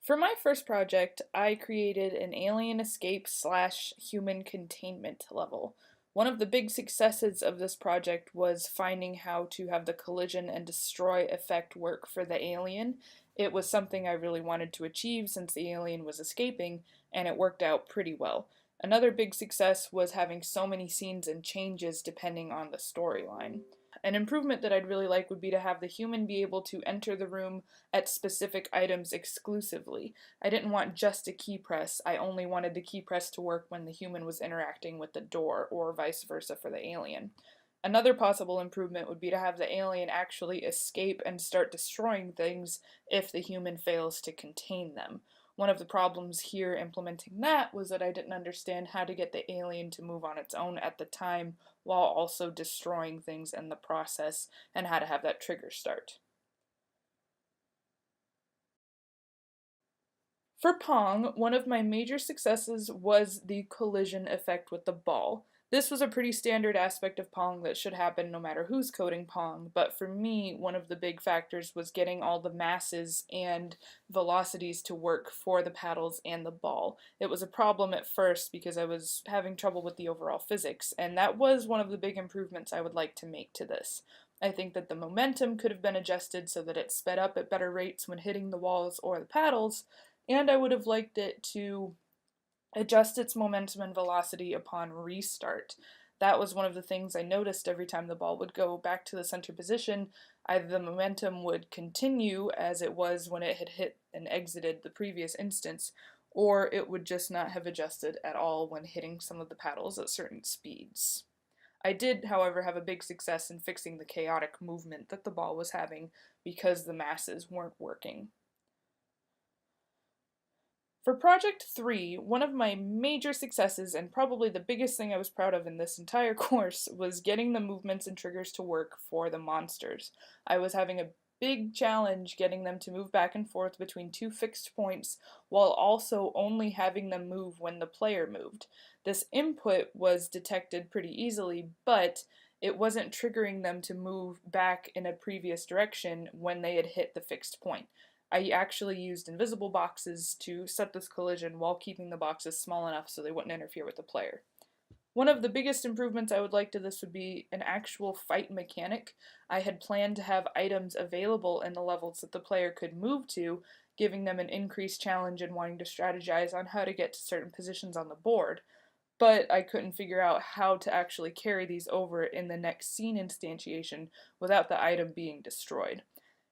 For my first project, I created an alien escape slash human containment level. One of the big successes of this project was finding how to have the collision and destroy effect work for the alien. It was something I really wanted to achieve since the alien was escaping, and it worked out pretty well. Another big success was having so many scenes and changes depending on the storyline. An improvement that I'd really like would be to have the human be able to enter the room at specific items exclusively. I didn't want just a key press, I only wanted the key press to work when the human was interacting with the door, or vice versa for the alien. Another possible improvement would be to have the alien actually escape and start destroying things if the human fails to contain them. One of the problems here implementing that was that I didn't understand how to get the alien to move on its own at the time while also destroying things in the process, and how to have that trigger start. For Pong, one of my major successes was the collision effect with the ball. This was a pretty standard aspect of Pong that should happen no matter who's coding Pong, but for me, one of the big factors was getting all the masses and velocities to work for the paddles and the ball. It was a problem at first because I was having trouble with the overall physics, and that was one of the big improvements I would like to make to this. I think that the momentum could have been adjusted so that it sped up at better rates when hitting the walls or the paddles, and I would have liked it to adjust its momentum and velocity upon restart. That was one of the things I noticed every time the ball would go back to the center position. Either the momentum would continue as it was when it had hit and exited the previous instance, or it would just not have adjusted at all when hitting some of the paddles at certain speeds. I did, however, have a big success in fixing the chaotic movement that the ball was having because the masses weren't working. For Project 3, one of my major successes, and probably the biggest thing I was proud of in this entire course, was getting the movements and triggers to work for the monsters. I was having a big challenge getting them to move back and forth between two fixed points while also only having them move when the player moved. This input was detected pretty easily, but it wasn't triggering them to move back in a previous direction when they had hit the fixed point. I actually used invisible boxes to set this collision while keeping the boxes small enough so they wouldn't interfere with the player. One of the biggest improvements I would like to this would be an actual fight mechanic. I had planned to have items available in the levels that the player could move to, giving them an increased challenge and wanting to strategize on how to get to certain positions on the board, but I couldn't figure out how to actually carry these over in the next scene instantiation without the item being destroyed.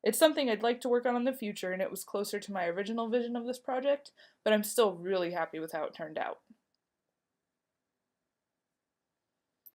It's something I'd like to work on in the future, and it was closer to my original vision of this project, but I'm still really happy with how it turned out.